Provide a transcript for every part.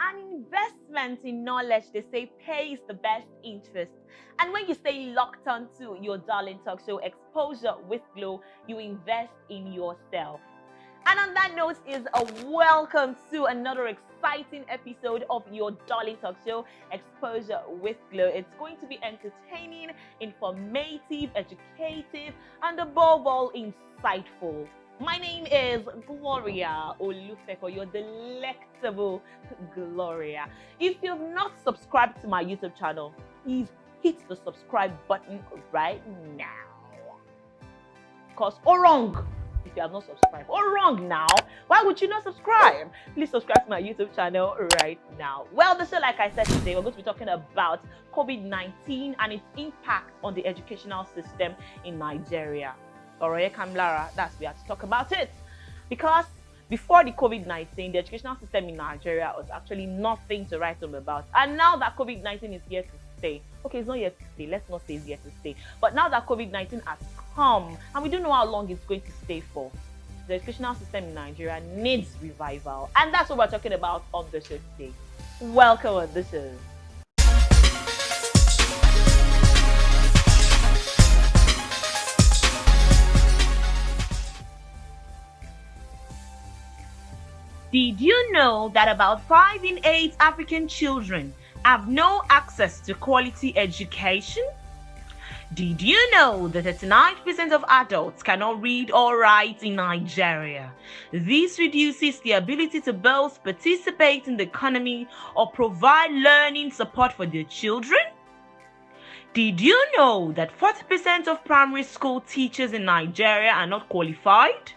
An investment in knowledge, they say, pays the best interest. And when you stay locked onto your darling talk show, Exposure with Glo, you invest in yourself. And on that note is a welcome to another exciting episode of your darling talk show, Exposure with Glo. It's going to be entertaining, informative, educative, and above all, insightful. My name is Gloria Olufeko, your delectable Gloria. If you've not subscribed to my YouTube channel, please hit the subscribe button right now. Because wrong, if you have not subscribed, wrong now, why would you not subscribe? Please subscribe to my YouTube channel right now. Well, the show, like I said today, we're going to be talking about COVID-19 and its impact on the educational system in Nigeria. Oroye Kamlara, that's we have to talk about it. Because before the COVID-19, the educational system in Nigeria was actually nothing to write home about. And now that COVID-19 is here to stay, okay, it's not here to stay, let's not say it's here to stay, but now that COVID-19 has come, and we don't know how long it's going to stay for, the educational system in Nigeria needs revival. And that's what we're talking about on the show today. Welcome on the show. Did you know that about 5 in 8 African children have no access to quality education? Did you know that 39% of adults cannot read or write in Nigeria? This reduces the ability to both participate in the economy or provide learning support for their children. Did you know that 40% of primary school teachers in Nigeria are not qualified?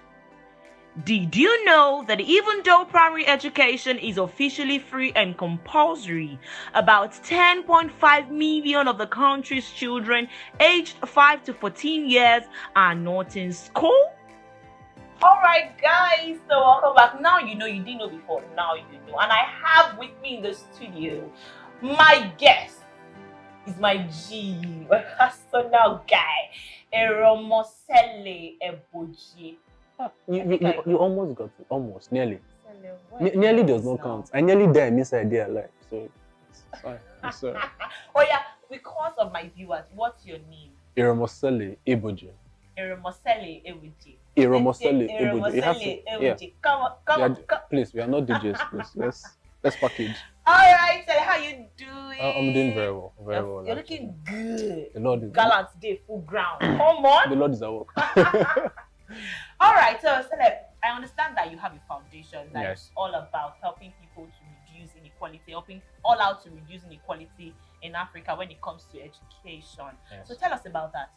Did you know that even though primary education is officially free and compulsory, about 10.5 million of the country's children aged 5 to 14 years are not in school? Alright guys, so welcome back. Now you know, you didn't know before, now you know. And I have with me in the studio, my guest is my G, my personal guy, Eromosele Eboji. You almost got it. Almost. Nearly. Nearly does not count. I nearly died inside there alive. So it's fine. It's sorry. Oh yeah, because of my viewers, what's your name? Iromosele Eboji. Iromosele Eboji. Iromosele Eboji. You have to, yeah. Come on. Please, we are not DJs. Please. Let's package. Alright, so how you doing? I'm doing very well. Very well. You're looking good. The Lord is Gallant day, full ground. Come on. The Lord is at work. Alright, so Celeb, I understand that you have a foundation that Yes. is all about helping people to reduce inequality, helping all out to reduce inequality in Africa when it comes to education. Yes. So tell us about that.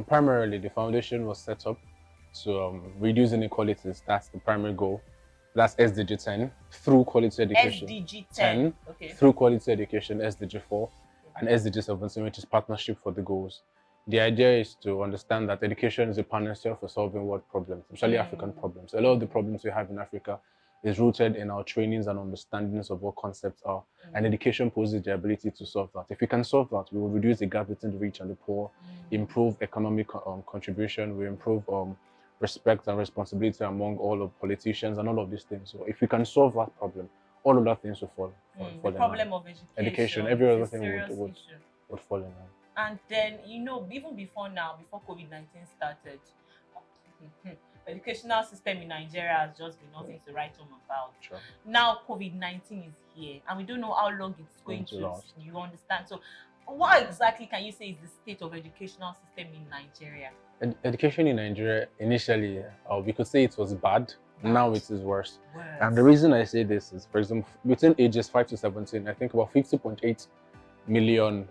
Primarily, the foundation was set up to reduce inequalities. That's the primary goal. That's SDG 10 through quality education. SDG 10. Okay. Through quality education, SDG 4, and SDG 17, which is partnership for the goals. The idea is to understand that education is a panacea for solving world problems, especially African problems. A lot of the problems we have in Africa is rooted in our trainings and understandings of what concepts are. And education poses the ability to solve that. If we can solve that, we will reduce the gap between the rich and the poor, improve economic contribution, we improve respect and responsibility among all of politicians and all of these things. So if we can solve that problem, all of that things will fall the in problem line. of Education, every other thing would fall in line. And then, you know, even before now, before COVID-19 started, educational system in Nigeria has just been nothing to write home about. Sure. Now COVID-19 is here, and we don't know how long it's going to last. You understand? So what exactly can you say is the state of educational system in Nigeria? Education in Nigeria, initially, we could say it was bad. Now it is worse. And the reason I say this is, for example, between ages 5 to 17, I think about 50.8 million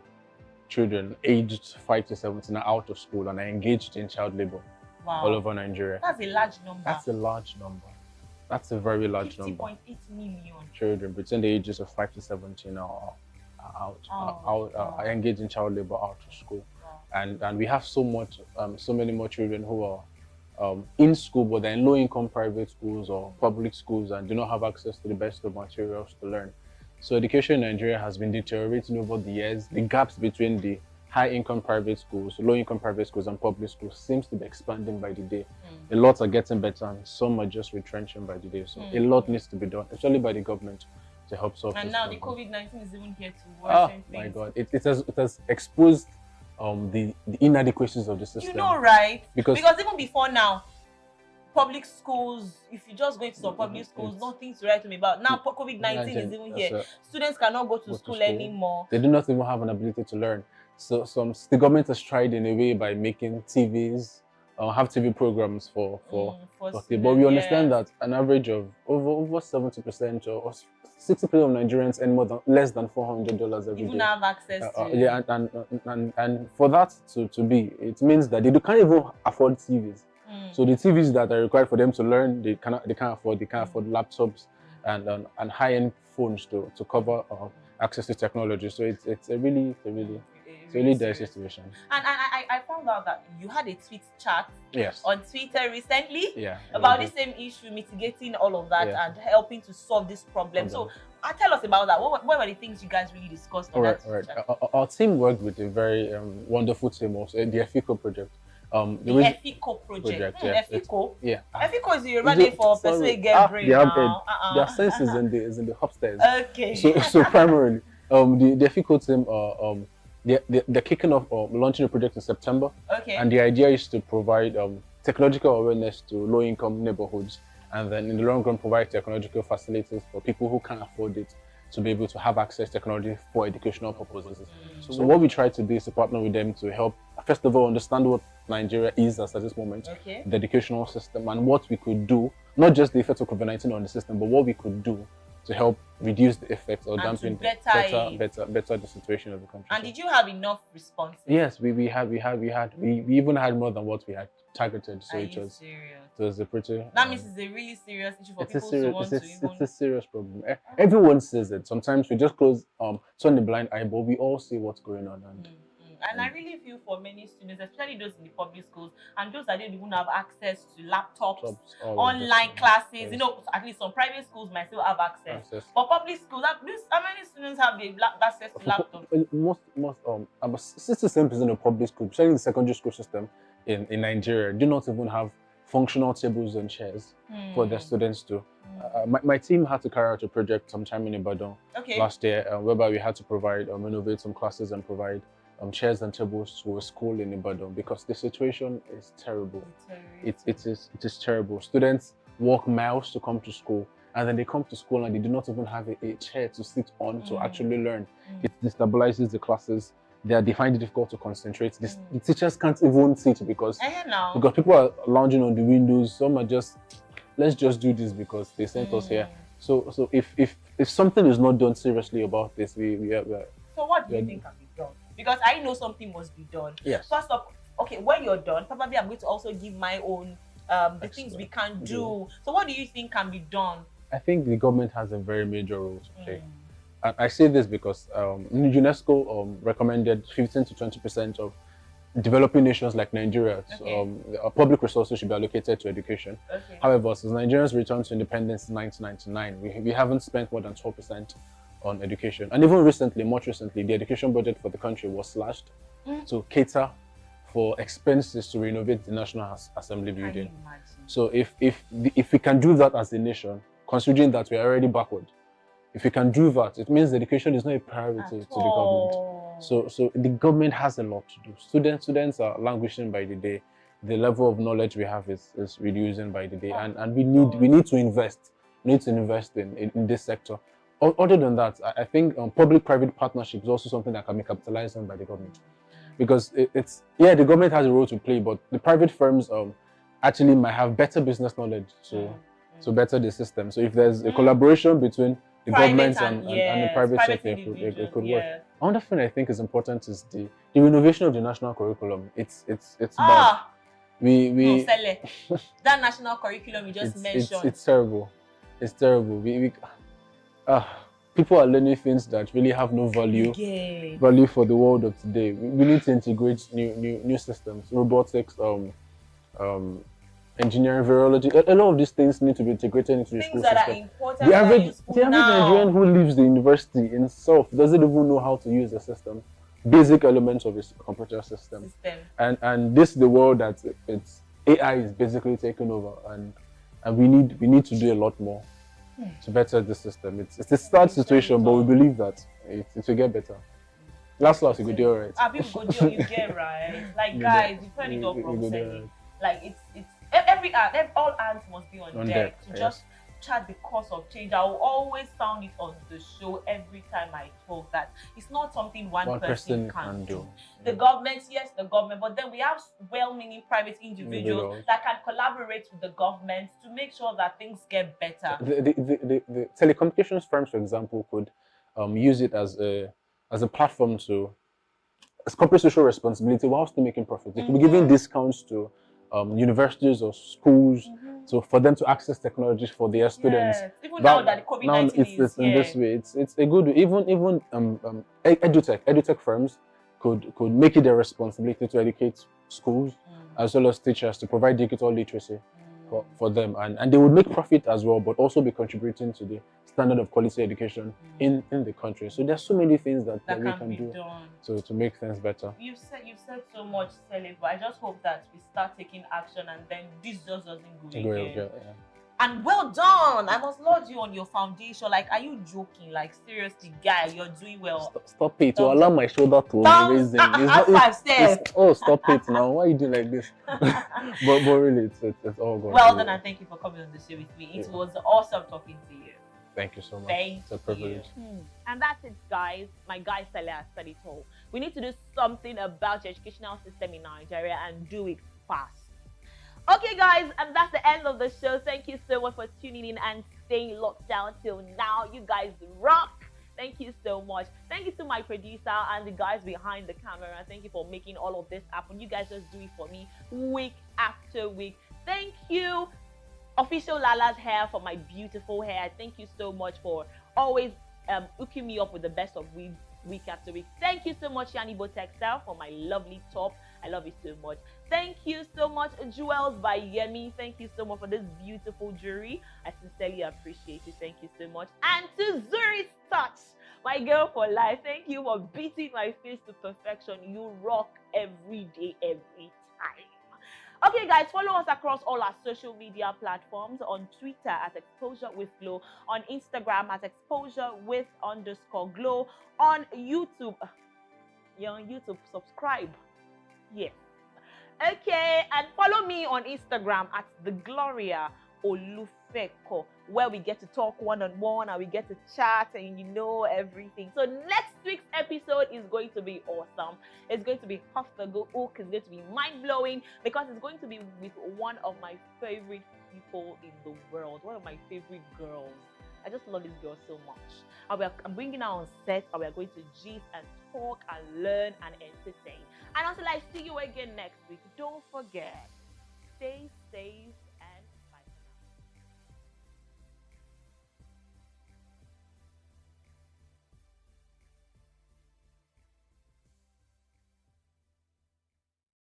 children aged 5 to 17 are out of school and are engaged in child labor all over Nigeria. That's a large number. That's a large number. That's a very large number. 50.8 million children between the ages of 5 to 17 are engaged in child labor out of school. Wow. And we have so many more children who are in school, but they're in low-income private schools or public schools and do not have access to the best of materials to learn. So education in Nigeria has been deteriorating over the years. The gaps between the high-income private schools, low-income private schools, and public schools seems to be expanding by the day. A lot are getting better, and some are just retrenching by the day. So a lot needs to be done, especially by the government, to help solve And this now the problem. COVID-19 is even here to Oh worsen my things. God, it has exposed the inadequacies of the You system. know, right? Because Because even before now, public schools, if you just go into some public schools, it's nothing to write home about. Now COVID-19 is imagine even as here. a Students cannot go to go to school school, anymore. they do not even have an ability to learn. So the government has tried in a way by making TVs, have TV programs for kids. But we understand that an average of over 70% or 60% of Nigerians earn less than $400 every Even day. have access to Yeah, and for that to be, it means that they can't even afford TVs. So the TVs that are required for them to learn, they can't afford. They can't afford laptops and high-end phones to cover access to technology. So it's a really dire serious situation. And I found out that you had a tweet chat Yes. on Twitter recently Yeah. about the same issue, mitigating all of that and helping to solve this problem. So tell us about that. What were the things you guys really discussed on that chat? Our team worked with a very wonderful team of the EFICO project. The EFICO project. EFICO? Yeah. EFICO is the Yoruba name for person who get brain now. Their sense is in the upstairs. Okay. So primarily, the EFICO team they're kicking off launching a project in September. Okay. And the idea is to provide technological awareness to low-income neighborhoods, and then in the long run provide technological facilities for people who can't afford it to be able to have access to technology for educational purposes. So what we try to do is to partner with them to help, first of all, understand what Nigeria is at this moment, the educational system, and what we could do, not just the effects of COVID-19 on the system, but what we could do to help reduce the effects or dampen better the situation of the country. And did you have enough responses? Yes, we even had more than what we had targeted. So it was a pretty. That means it's a really serious issue for people to want to even. It's a serious problem. Everyone says it. Sometimes we just turn the blind eye, but we all see what's going on. And I really feel for many students, especially those in the public schools and those that don't even have access to laptops, online classes. You know, at least some private schools might still have access. But public schools, how many students have access to laptops? Most about 67% of public schools, especially in the secondary school system in Nigeria, do not even have functional tables and chairs for their students to. My team had to carry out a project sometime in Ibadan last year, whereby we had to provide renovate some classes and provide chairs and tables to a school in Ibadan, because the situation is terrible. It is terrible. Students walk miles to come to school, and then they come to school and they do not even have a chair to sit on to actually learn. It destabilizes the classes. They find it difficult to concentrate. The teachers can't even sit because people are lounging on the windows. Some are just, let's just do this because they sent us here. So if something is not done seriously about this, we are. So what do you think can be done? Because I know something must be done. Yes. First up, okay, when you're done, probably I'm going to also give my own the things we can do. So what do you think can be done? I think the government has a very major role to play. And I say this because UNESCO recommended 15 to 20% of developing nations like Nigeria, public resources should be allocated to education. However, since Nigeria's return to independence in 1999, we haven't spent more than 12% on education. And even recently, much recently, the education budget for the country was slashed to cater for expenses to renovate the National Assembly building. So if we can do that as a nation, considering that we are already backward, if we can do that, it means education is not a priority to the government. So the government has a lot to do. Students are languishing by the day. The level of knowledge we have is reducing by the day, and we need to invest. We need to invest in this sector. Other than that, I think public-private partnership is also something that can be capitalized on by the government, because the government has a role to play, but the private firms actually might have better business knowledge to better the system. So if there's a collaboration between the government and the private sector, it could work. Another thing I think is important is the renovation of the national curriculum. It's bad. That national curriculum you just mentioned. It's terrible. It's terrible. People are learning things that really have no value for the world of today. We need to integrate new systems, robotics, engineering, virology. A lot of these things need to be integrated into the school system. The average Nigerian who leaves the university himself doesn't even know how to use the system, basic elements of his computer system. And this is the world that AI is basically taking over, and we need to do a lot more to better the system. It's a sad situation, but we believe that it will get better. Last, you could do all right. People go do you get right. Like guys, you turn it up from do selling. Like it's every all hands must be on deck to just chart the course of change. I will always sound it on the show every time I talk that it's not something one person can do. The government, yes, the government, but then we have well-meaning private individuals that can collaborate with the government to make sure that things get better. The telecommunications firms, for example, could use it as a platform to as corporate social responsibility while still making profit. They could be giving discounts to universities or schools, so for them to access technologies for their students. Even now that COVID-19 is in this way, it's a good way. Even edutech firms could make it their responsibility to educate schools as well as teachers to provide digital literacy for them, and they would make profit as well, but also be contributing to the standard of quality education in the country. So there's so many things that we can do to make things better. You've said so much, Sally, but I just hope that we start taking action and then this just doesn't go again. And well done! I must laud you on your foundation. Like, are you joking? Like, seriously, guy, you're doing well. Stop it! To allow my shoulder to raise them. Oh, stop it now! Why are you doing like this? but really, it's all good. Well done, and thank you for coming on the show with me. It was awesome talking to you. Thank you so much. It's a privilege. And that's it, guys. My guy Sally has said it all. We need to do something about the educational system in Nigeria and do it fast. Okay, guys, and that's the end of the show. Thank you so much for tuning in and staying locked down till now. You guys rock. Thank you so much. Thank you to my producer and the guys behind the camera. Thank you for making all of this happen. You guys just do it for me week after week. Thank you, Official Lala's hair, for my beautiful hair. Thank you so much for always hooking me up with the best of week after week. Thank you so much, Yanibo Textile, for my lovely top. I love you so much. Thank you so much, Jewels by Yemi. Thank you so much for this beautiful jewelry. I sincerely appreciate it. Thank you so much. And to Zuri's Touch, my girl for life. Thank you for beating my face to perfection. You rock every day, every time. Okay, guys, follow us across all our social media platforms. On Twitter at Exposure with Glo, on Instagram at Exposure with _Glo, on YouTube. You're on YouTube, subscribe. Yes. Okay, and follow me on Instagram at The Gloria Olufeko, where we get to talk one-on-one and we get to chat and you know everything. So next week's episode is going to be awesome. It's going to be off the hook. It's going to be mind-blowing because it's going to be with one of my favorite people in the world, one of my favorite girls. I just love this girl so much. I'm bringing her on set and we're going to gist and talk and learn and entertain. And until I see you again next week, don't forget, stay safe